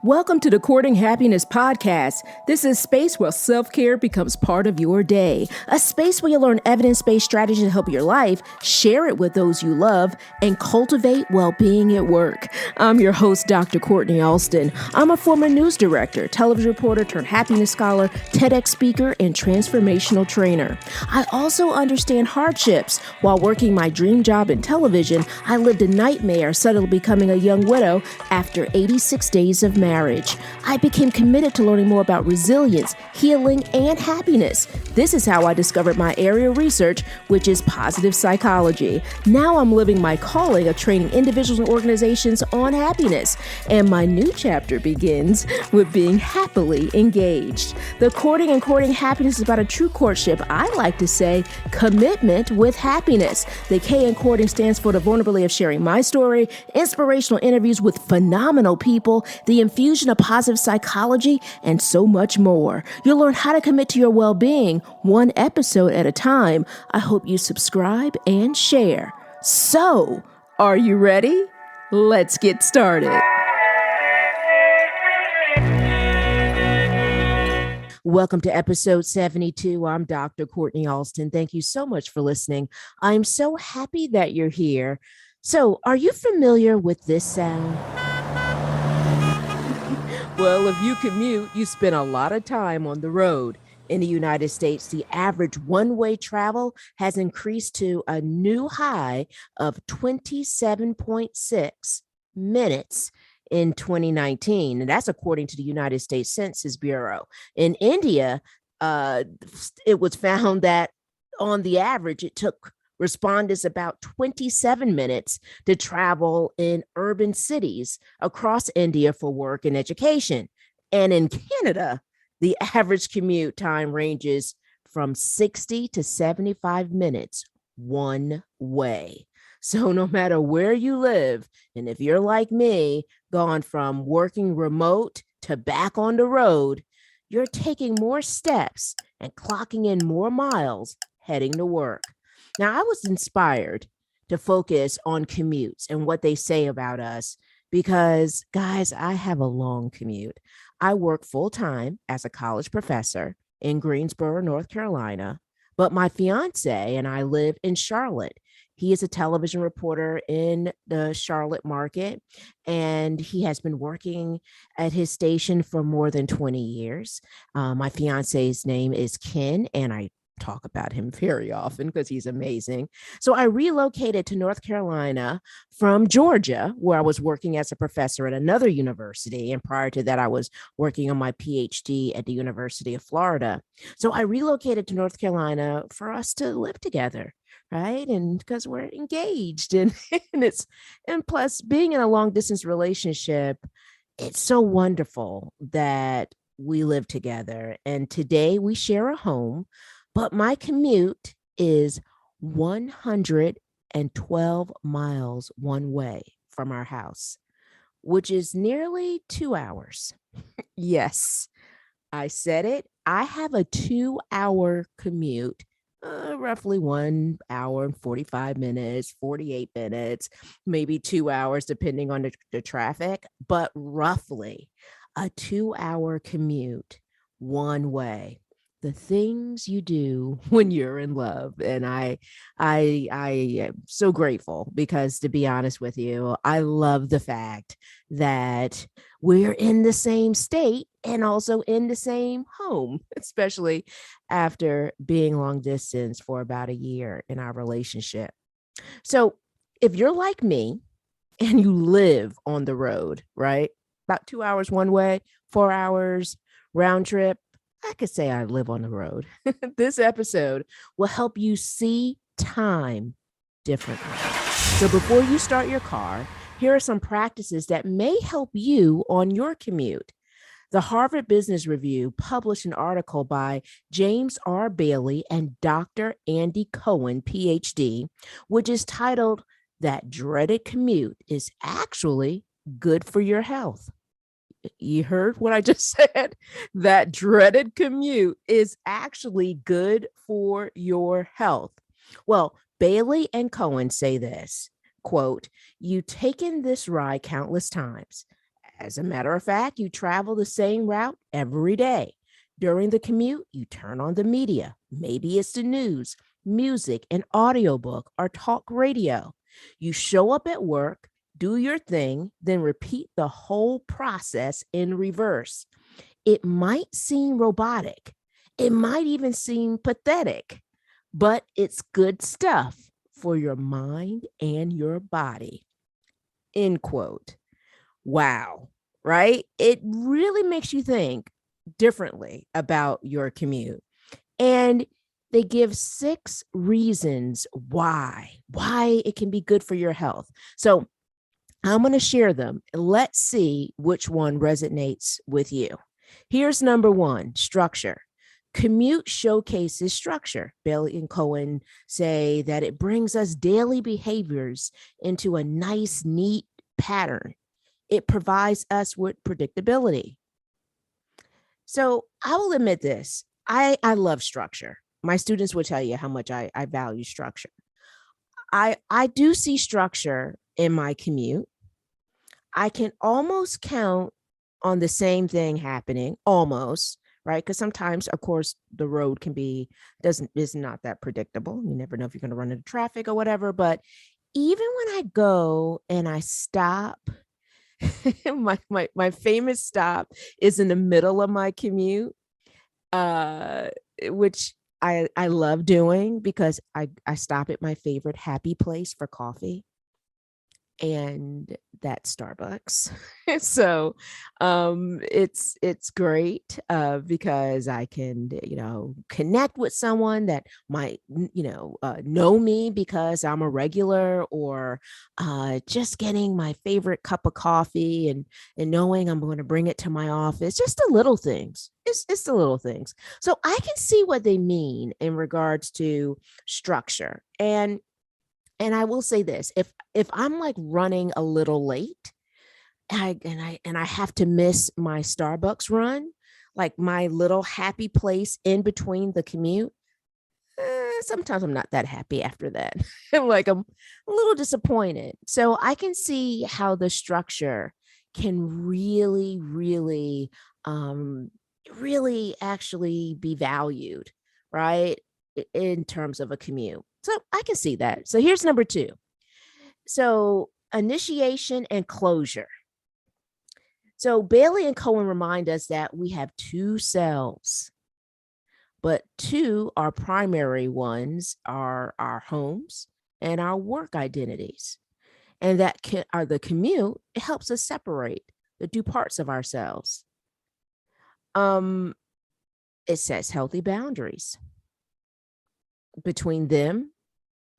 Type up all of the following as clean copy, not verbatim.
Welcome to the Courting Happiness podcast. This is a space where self-care becomes part of your day. A space where you learn evidence-based strategies to help your life, share it with those you love, and cultivate well-being at work. I'm your host, Dr. Kortni Alston. I'm a former news director, television reporter turned happiness scholar, TEDx speaker, and transformational trainer. I also understand hardships. While working my dream job in television, I lived a nightmare suddenly becoming a young widow after 86 days of marriage. I became committed to learning more about resilience, healing, and happiness. This is how I discovered my area of research, which is positive psychology. Now I'm living my calling of training individuals and organizations on happiness. And my new chapter begins with being happily engaged. The Courting and Courting Happiness is about a true courtship. I like to say commitment with happiness. The K in courting stands for the vulnerability of sharing my story, inspirational interviews with phenomenal people, the infusion of positive psychology, and so much more. You'll learn how to commit to your well-being one episode at a time. I hope you subscribe and share. So, are you ready? Let's get started. Welcome to episode 72. I'm Dr. Kortni Alston. Thank you so much for listening. I'm so happy that you're here. So, are you familiar with this sound? Well, if you commute, you spend a lot of time on the road. In the United States, the average one-way travel has increased to a new high of 27.6 minutes in 2019. And that's according to the United States Census Bureau. In India, it was found that on the average, it took respondents about 27 minutes to travel in urban cities across India for work and education. And in Canada, the average commute time ranges from 60 to 75 minutes one way. So no matter where you live, and if you're like me, gone from working remote to back on the road, you're taking more steps and clocking in more miles heading to work. Now, I was inspired to focus on commutes and what they say about us because, guys, I have a long commute. I work full-time as a college professor in Greensboro, North Carolina, but my fiance and I live in Charlotte. He is a television reporter in the Charlotte market, and he has been working at his station for more than 20 years. My fiance's name is Ken, and I talk about him very often because he's amazing. So I relocated to North Carolina from Georgia, where I was working as a professor at another university. And prior to that, I was working on my PhD at the University of Florida. So I relocated to North Carolina for us to live together, right? And because we're engaged and plus being in a long distance relationship, it's so wonderful that we live together. And today we share a home. But my commute is 112 miles one way from our house, which is nearly 2 hours. Yes, I said it. I have a 2-hour commute, roughly 1 hour and 45 minutes, 48 minutes, maybe 2 hours, depending on the traffic, but roughly a 2-hour commute one way. The things you do when you're in love. And I am so grateful because, to be honest with you, I love the fact that we're in the same state and also in the same home, especially after being long distance for about a year in our relationship. So if you're like me and you live on the road, right? About 2 hours one way, 4 hours round trip, I could say I live on the road. This episode will help you see time differently. So before you start your car, here are some practices that may help you on your commute. The Harvard Business Review published an article by James R. Bailey and Dr. Andy Cohen, PhD, which is titled, "That Dreaded Commute is Actually Good for Your Health." You heard what I just said? That dreaded commute is actually good for your health. Well, Bailey and Cohen say this, quote, "You've taken this ride countless times. As a matter of fact, you travel the same route every day. During the commute, you turn on the media. Maybe it's the news, music, an audiobook, or talk radio. You show up at work, do your thing, then repeat the whole process in reverse. It might seem robotic. It might even seem pathetic, but it's good stuff for your mind and your body. End quote. Wow. Right? It really makes you think differently about your commute. And they give 6 reasons why it can be good for your health. So I'm going to share them. Let's see which one resonates with you. Here's number 1, structure. Commute showcases structure. Bailey and Cohen say that it brings us daily behaviors into a nice, neat pattern. It provides us with predictability. So I will admit this. I love structure. My students will tell you how much I value structure. I do see structure in my commute. I can almost count on the same thing happening, almost, right? Because sometimes, of course, the road is not that predictable. You never know if you're going to run into traffic or whatever. But even when I go and I stop, my famous stop is in the middle of my commute, which I love doing because I stop at my favorite happy place for coffee. And that's Starbucks. So it's great because I can, connect with someone that might, know me because I'm a regular, or just getting my favorite cup of coffee and knowing I'm going to bring it to my office. Just the little things. It's the little things. So I can see what they mean in regards to structure. And I will say this, if I'm like running a little late, and I have to miss my Starbucks run, like my little happy place in between the commute, sometimes I'm not that happy after that. I'm a little disappointed. So I can see how the structure can really actually be valued, right? In terms of a commute. So I can see that. So here's number 2. So initiation and closure. So Bailey and Cohen remind us that we have 2 selves, but 2 our primary ones are our homes and our work identities. And that are the commute. It helps us separate the 2 parts of ourselves. It sets healthy boundaries between them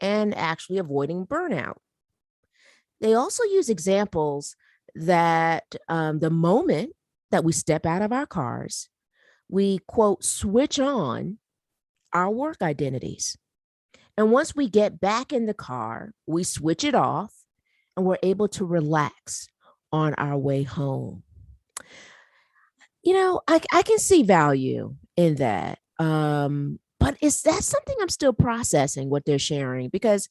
and actually avoiding burnout. They also use examples that the moment that we step out of our cars, we, quote, switch on our work identities. And once we get back in the car, we switch it off and we're able to relax on our way home. I can see value in that. But that's something I'm still processing what they're sharing, because,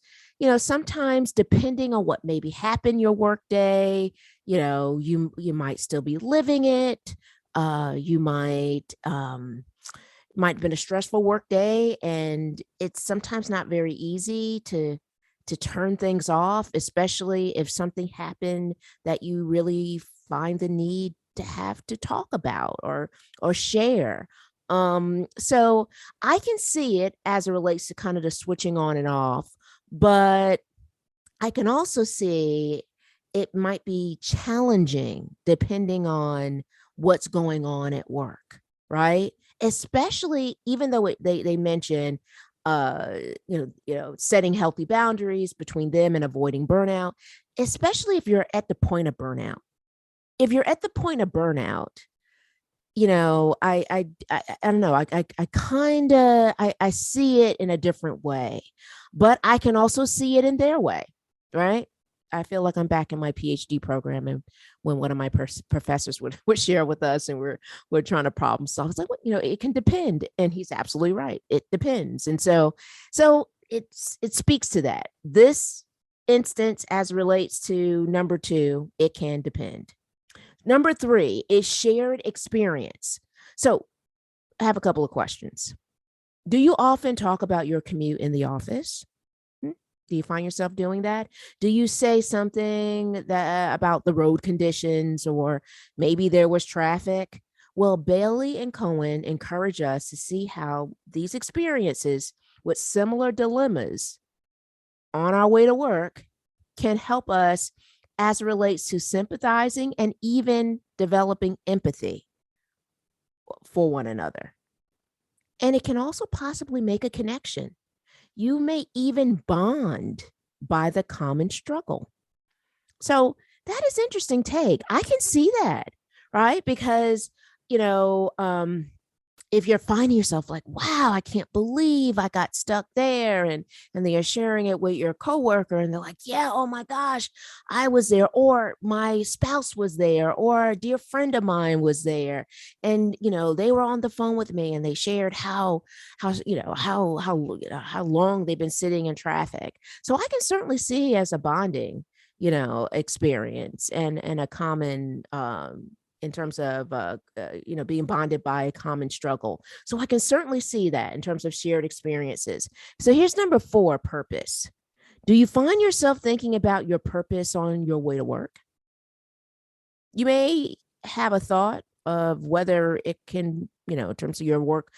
sometimes depending on what maybe happened your work day, you might still be living it. You might have been a stressful work day, and it's sometimes not very easy to turn things off, especially if something happened that you really find the need to have to talk about or share. So I can see it as it relates to kind of the switching on and off, but I can also see it might be challenging depending on what's going on at work, right? Especially even though they mention, setting healthy boundaries between them and avoiding burnout, especially if you're at the point of burnout. If you're at the point of burnout, I don't know. I see it in a different way, but I can also see it in their way, right? I feel like I'm back in my PhD program, and when one of my professors would share with us, and we're trying to problem solve. It's like, it can depend, and he's absolutely right. It depends, and so it speaks to that. This instance, as relates to number 2, it can depend. Number three is shared experience. So I have a couple of questions. Do you often talk about your commute in the office? Hmm? Do you find yourself doing that? Do you say something that about the road conditions or maybe there was traffic? Well, Bailey and Cohen encourage us to see how these experiences with similar dilemmas on our way to work can help us as it relates to sympathizing and even developing empathy for one another. And it can also possibly make a connection. You may even bond by the common struggle. So that is interesting take. I can see that, right? Because, you know, if you're finding yourself like, wow, I can't believe I got stuck there, and they are sharing it with your coworker and they're like, yeah, oh my gosh, I was there, or my spouse was there, or a dear friend of mine was there, and they were on the phone with me and they shared how long they've been sitting in traffic. So I can certainly see as a bonding experience and a common in terms of being bonded by a common struggle. So I can certainly see that in terms of shared experiences. So here's number 4, purpose. Do you find yourself thinking about your purpose on your way to work? You may have a thought of whether it can, in terms of your work,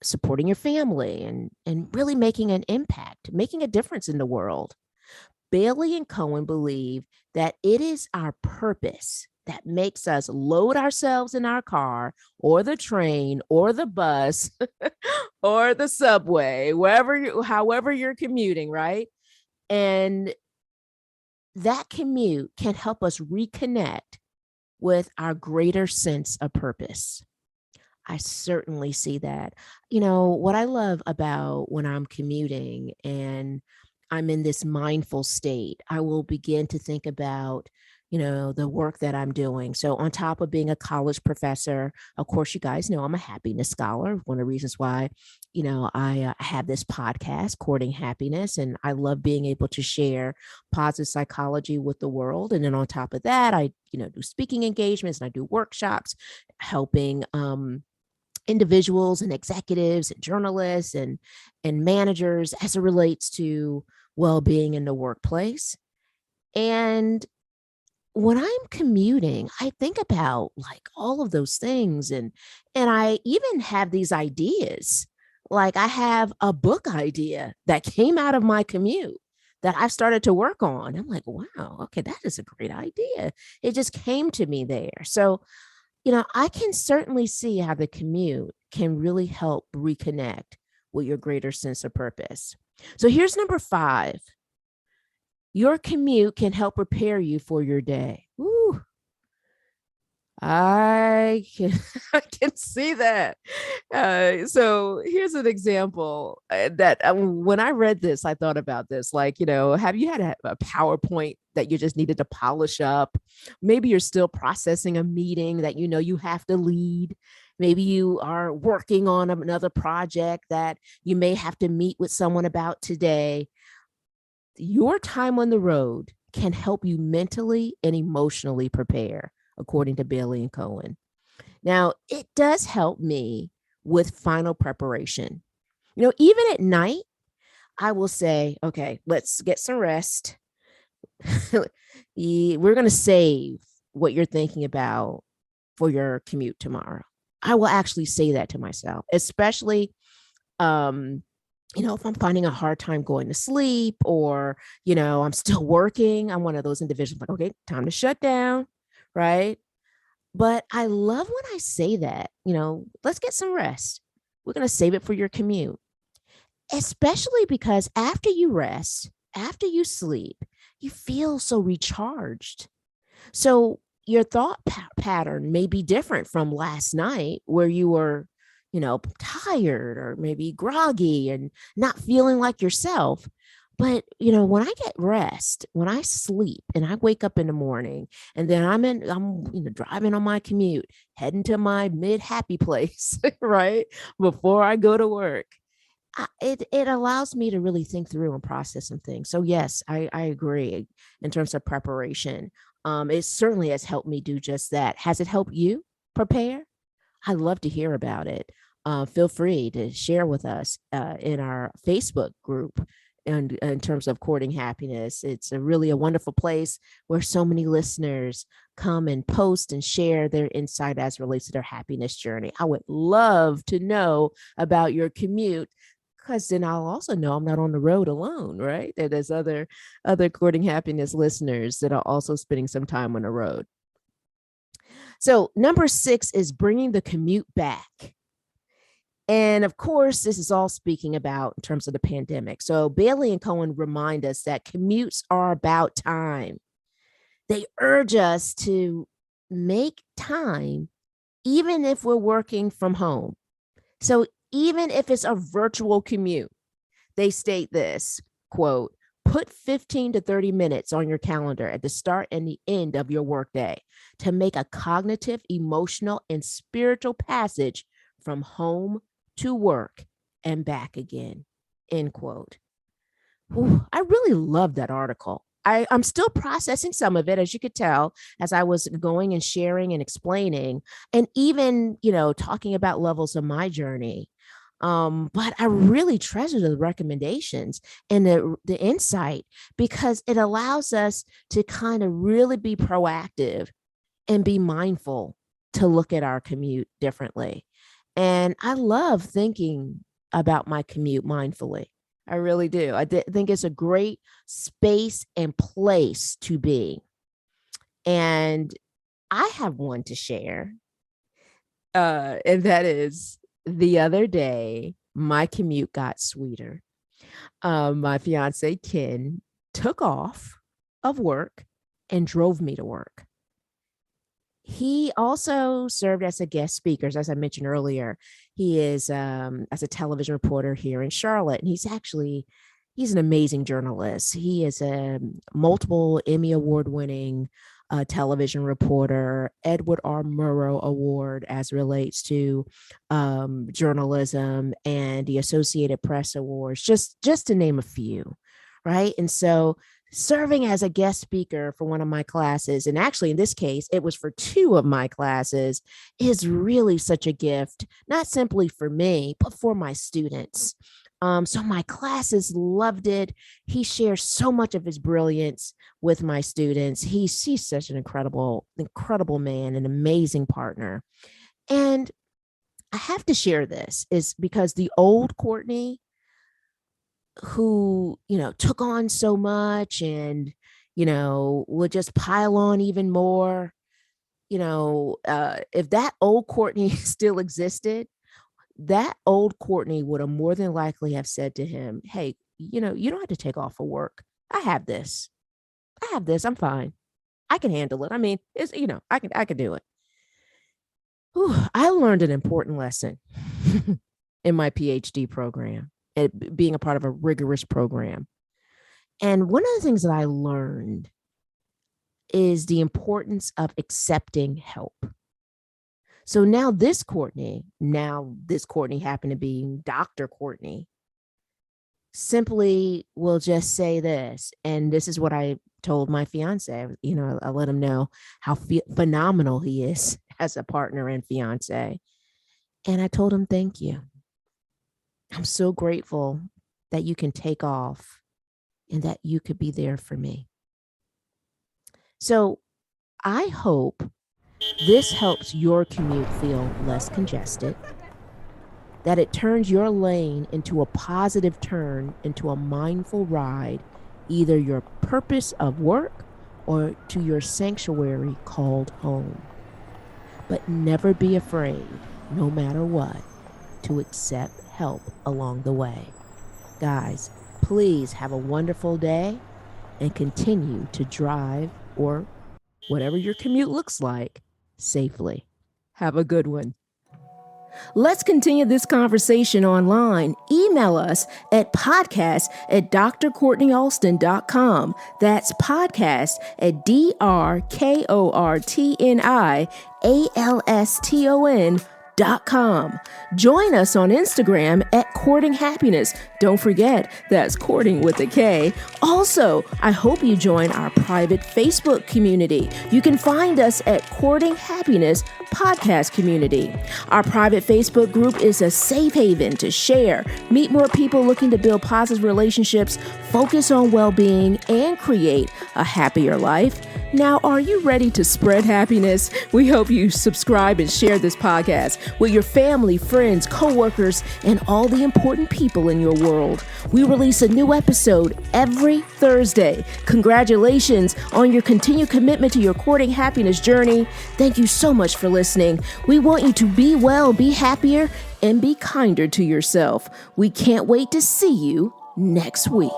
supporting your family and really making an impact, making a difference in the world. Bailey and Cohen believe that it is our purpose that makes us load ourselves in our car or the train or the bus or the subway, however you're commuting, right? And that commute can help us reconnect with our greater sense of purpose. I certainly see that. What I love about when I'm commuting and I'm in this mindful state, I will begin to think about, the work that I'm doing. So, on top of being a college professor, of course, you guys know I'm a happiness scholar. One of the reasons why, I have this podcast, Courting Happiness, and I love being able to share positive psychology with the world. And then on top of that, I, do speaking engagements and I do workshops helping, individuals and executives and journalists and managers as it relates to well-being in the workplace. And when I'm commuting, I think about like all of those things and I even have these ideas. Like I have a book idea that came out of my commute that I've started to work on. I'm like, wow, okay, that is a great idea. It just came to me there. So I can certainly see how the commute can really help reconnect with your greater sense of purpose. So here's number 5. Your commute can help prepare you for your day. Ooh, I can I can see that. So here's an example that when I read this, I thought about this. Like, have you had a PowerPoint that you just needed to polish up? Maybe you're still processing a meeting that you have to lead. Maybe you are working on another project that you may have to meet with someone about today. Your time on the road can help you mentally and emotionally prepare, according to Bailey and Cohen. Now, it does help me with final preparation. Even at night, I will say, okay, let's get some rest. We're going to save what you're thinking about for your commute tomorrow. I will actually say that to myself, especially if I'm finding a hard time going to sleep or, I'm still working. I'm one of those individuals like, okay, time to shut down, right? But I love when I say that, let's get some rest. We're going to save it for your commute, especially because after you rest, after you sleep, you feel so recharged. So your thought pattern may be different from last night where you were, tired or maybe groggy and not feeling like yourself. But, when I get rest, when I sleep and I wake up in the morning and then I'm driving on my commute, heading to my mid happy place, right? Before I go to work, it allows me to really think through and process some things. So yes, I agree in terms of preparation. It certainly has helped me do just that. Has it helped you prepare? I'd love to hear about it. Feel free to share with us in our Facebook group. And in terms of courting happiness, it's really a wonderful place where so many listeners come and post and share their insight as relates to their happiness journey. I would love to know about your commute, because then I'll also know I'm not on the road alone, right? That there's other courting happiness listeners that are also spending some time on the road. So number 6 is bringing the commute back. And of course, this is all speaking about in terms of the pandemic. So Bailey and Cohen remind us that commutes are about time. They urge us to make time, even if we're working from home. So even if it's a virtual commute, they state this, quote, put 15 to 30 minutes on your calendar at the start and the end of your workday to make a cognitive, emotional, and spiritual passage from home to work and back again, end quote. Whew, I really love that article. I'm still processing some of it, as you could tell, as I was going and sharing and explaining, and even, talking about levels of my journey. But I really treasure the recommendations and the insight, because it allows us to kind of really be proactive and be mindful to look at our commute differently. And I love thinking about my commute mindfully. I really do. I think it's a great space and place to be. And I have one to share. And that is, the other day, my commute got sweeter. My fiance, Ken, took off of work and drove me to work. He also served as a guest speaker, as I mentioned earlier. He is as a television reporter here in Charlotte, and he's an amazing journalist. He is a multiple Emmy Award-winning television reporter, Edward R. Murrow Award as relates to journalism, and the Associated Press Awards, just to name a few, right? And so serving as a guest speaker for one of my classes, and actually in this case, it was for 2 of my classes, is really such a gift, not simply for me, but for my students. So my classes loved it. He shares so much of his brilliance with my students. He's such an incredible man, an amazing partner. And I have to share this is because the old Kortni, who, took on so much and, would just pile on even more, if that old Kortni still existed, that old Kortni would have more than likely have said to him, hey, you don't have to take off for work. I have this. I'm fine. I can handle it. I mean, it's, I can do it. Whew, I learned an important lesson in my PhD program, being a part of a rigorous program. And one of the things that I learned is the importance of accepting help. So now this Kortni happened to be Dr. Kortni, simply will just say this. And this is what I told my fiance. I let him know how phenomenal he is as a partner and fiance. And I told him, thank you. I'm so grateful that you can take off and that you could be there for me. So I hope this helps your commute feel less congested, that it turns your lane into a positive turn, into a mindful ride, either your purpose of work or to your sanctuary called home. But never be afraid, no matter what, to accept help along the way. Guys, please have a wonderful day and continue to drive, or whatever your commute looks like, safely. Have a good one. Let's continue this conversation online. Email us at podcast@drkortnialston.com. That's podcast@drkortnialston.com. Join us on Instagram at Courting Happiness. Don't forget, that's courting with a K. Also, I hope you join our private Facebook community. You can find us at Courting Happiness Podcast Community. Our private Facebook group is a safe haven to share, meet more people looking to build positive relationships, focus on well-being, and create a happier life. Now, are you ready to spread happiness? We hope you subscribe and share this podcast with your family, friends, coworkers, and all the important people in your world. We release a new episode every Thursday. Congratulations on your continued commitment to your courting happiness journey. Thank you so much for listening. We want you to be well, be happier, and be kinder to yourself. We can't wait to see you next week.